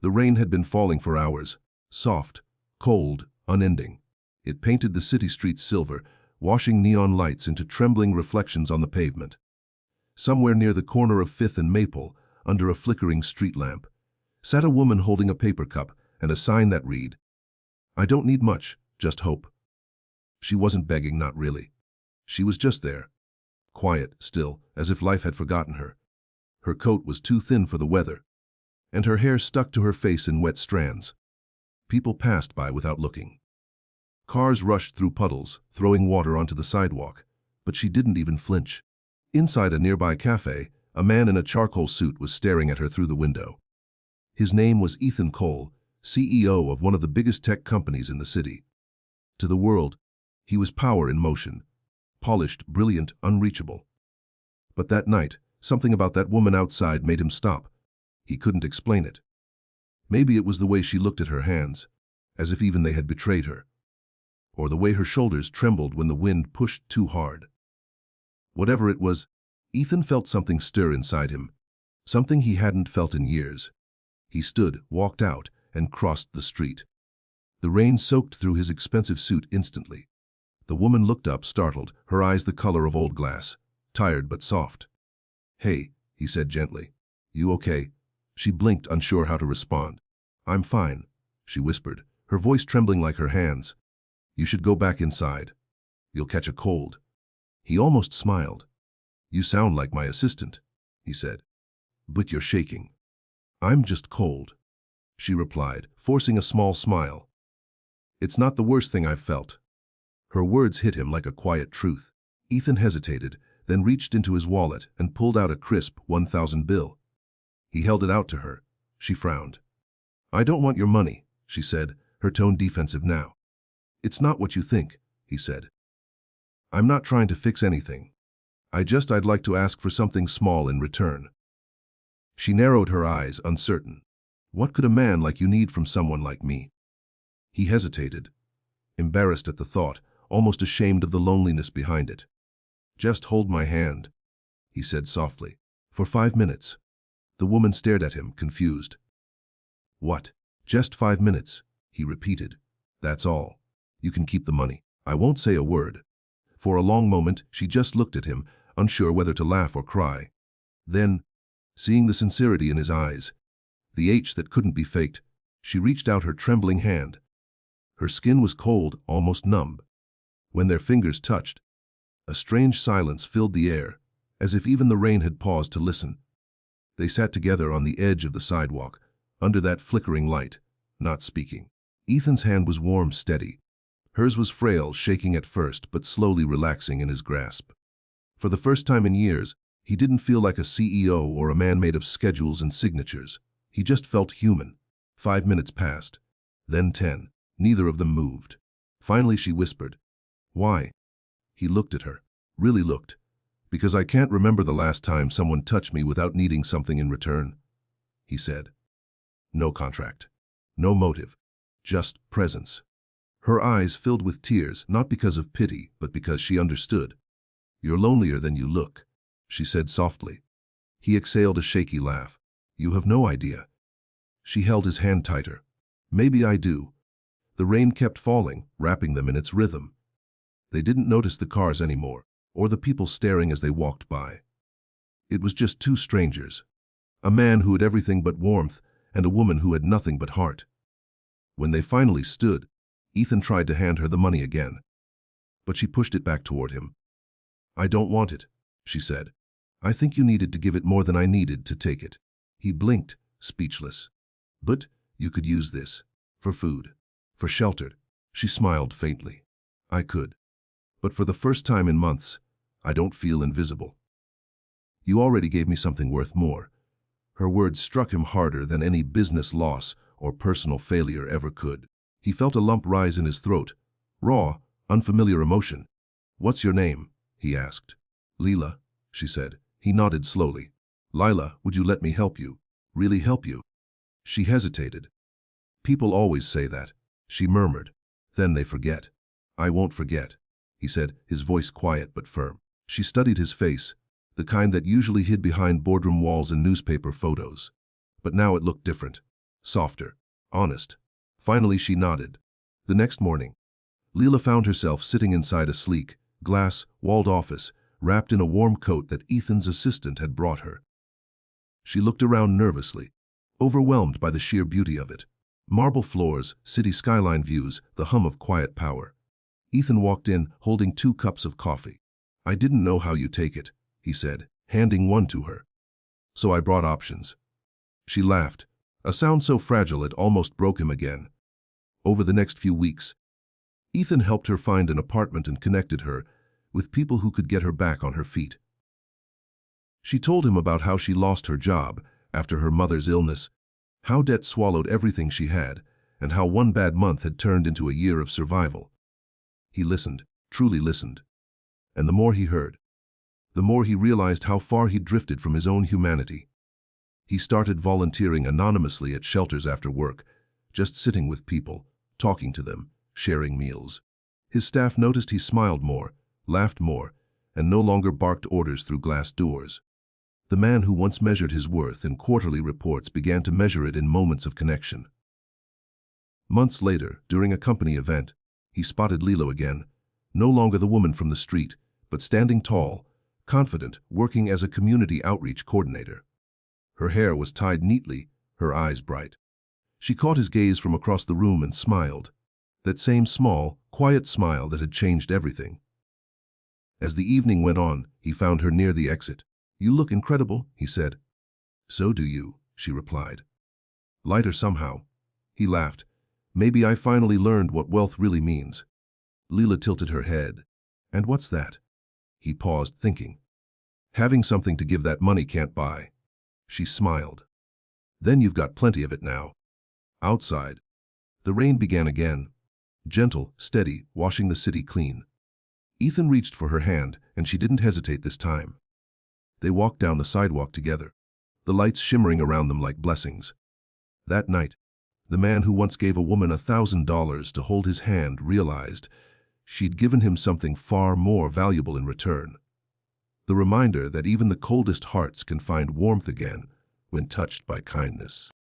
The rain had been falling for hours, soft, cold, unending. It painted the city streets silver, washing neon lights into trembling reflections on the pavement. Somewhere near the corner of 5th and Maple, under a flickering street lamp, sat a woman holding a paper cup and a sign that read, "I don't need much, just hope." She wasn't begging, not really. She was just there, quiet, still, as if life had forgotten her. Her coat was too thin for the weather, and her hair stuck to her face in wet strands. People passed by without looking. Cars rushed through puddles, throwing water onto the sidewalk, but she didn't even flinch. Inside a nearby cafe, a man in a charcoal suit was staring at her through the window. His name was Ethan Cole, CEO of one of the biggest tech companies in the city. To the world, he was power in motion, polished, brilliant, unreachable. But that night, something about that woman outside made him stop. He couldn't explain it. Maybe it was the way she looked at her hands, as if even they had betrayed her, or the way her shoulders trembled when the wind pushed too hard. Whatever it was, Ethan felt something stir inside him, something he hadn't felt in years. He stood, walked out, and crossed the street. The rain soaked through his expensive suit instantly. The woman looked up, startled, her eyes the color of old glass, tired but soft. "Hey," he said gently. "You okay?" She blinked, unsure how to respond. "I'm fine," she whispered, her voice trembling like her hands. "You should go back inside. You'll catch a cold." He almost smiled. "You sound like my assistant," he said. "But you're shaking." "I'm just cold," she replied, forcing a small smile. "It's not the worst thing I've felt." Her words hit him like a quiet truth. Ethan hesitated, then reached into his wallet and pulled out a crisp 1,000 bill. He held it out to her. She frowned. "I don't want your money," she said, her tone defensive now. "It's not what you think," he said. "I'm not trying to fix anything. I'd like to ask for something small in return." She narrowed her eyes, uncertain. "What could a man like you need from someone like me?" He hesitated, embarrassed at the thought, almost ashamed of the loneliness behind it. "Just hold my hand," he said softly. "For 5 minutes." The woman stared at him, confused. "What? Just 5 minutes?" he repeated. "That's all. You can keep the money. I won't say a word." For a long moment, she just looked at him, unsure whether to laugh or cry. Then, seeing the sincerity in his eyes, the H that couldn't be faked, she reached out her trembling hand. Her skin was cold, almost numb. When their fingers touched, a strange silence filled the air, as if even the rain had paused to listen. They sat together on the edge of the sidewalk, under that flickering light, not speaking. Ethan's hand was warm, steady. Hers was frail, shaking at first, but slowly relaxing in his grasp. For the first time in years, he didn't feel like a CEO or a man made of schedules and signatures. He just felt human. 5 minutes passed, then 10. Neither of them moved. Finally she whispered, "Why?" He looked at her, really looked. "Because I can't remember the last time someone touched me without needing something in return," he said. No contract, no motive, just presence. Her eyes filled with tears, not because of pity, but because she understood. "You're lonelier than you look," she said softly. He exhaled a shaky laugh. "You have no idea." She held his hand tighter. "Maybe I do." The rain kept falling, wrapping them in its rhythm. They didn't notice the cars anymore, or the people staring as they walked by. It was just two strangers, a man who had everything but warmth and a woman who had nothing but heart. When they finally stood, Ethan tried to hand her the money again, but she pushed it back toward him. "I don't want it," she said. "I think you needed to give it more than I needed to take it." He blinked, speechless. "But you could use this, for food, for shelter." She smiled faintly. "I could. But for the first time in months, I don't feel invisible. You already gave me something worth more." Her words struck him harder than any business loss or personal failure ever could. He felt a lump rise in his throat, raw, unfamiliar emotion. "What's your name?" he asked. "Leela," she said. He nodded slowly. "Lila, would you let me help you? Really help you?" She hesitated. "People always say that," she murmured. "Then they forget." "I won't forget," he said, his voice quiet but firm. She studied his face, the kind that usually hid behind boardroom walls and newspaper photos. But now it looked different. softer, honest. Finally, she nodded. The next morning, Leela found herself sitting inside a sleek, glass-walled office, wrapped in a warm coat that Ethan's assistant had brought her. She looked around nervously, overwhelmed by the sheer beauty of it. Marble floors, city skyline views, the hum of quiet power. Ethan walked in, holding 2 cups of coffee. "I didn't know how you take it," he said, handing one to her. "So I brought options." She laughed, a sound so fragile it almost broke him again. Over the next few weeks, Ethan helped her find an apartment and connected her with people who could get her back on her feet. She told him about how she lost her job after her mother's illness, how debt swallowed everything she had, and how one bad month had turned into a year of survival. He listened, truly listened. And the more he heard, the more he realized how far he'd drifted from his own humanity. He started volunteering anonymously at shelters after work, just sitting with people, talking to them, sharing meals. His staff noticed he smiled more, laughed more, and no longer barked orders through glass doors. The man who once measured his worth in quarterly reports began to measure it in moments of connection. Months later, during a company event, he spotted Leela again, no longer the woman from the street, but standing tall, confident, working as a community outreach coordinator. Her hair was tied neatly, her eyes bright. She caught his gaze from across the room and smiled, that same small, quiet smile that had changed everything. As the evening went on, he found her near the exit. "You look incredible," he said. "So do you," she replied. "Lighter somehow." He laughed. "Maybe I finally learned what wealth really means." Leela tilted her head. "And what's that?" He paused, thinking. "Having something to give that money can't buy." She smiled. "Then you've got plenty of it now." Outside, the rain began again, gentle, steady, washing the city clean. Ethan reached for her hand, and she didn't hesitate this time. They walked down the sidewalk together, the lights shimmering around them like blessings. That night, the man who once gave a woman $1,000 to hold his hand realized she'd given him something far more valuable in return. The reminder that even the coldest hearts can find warmth again when touched by kindness.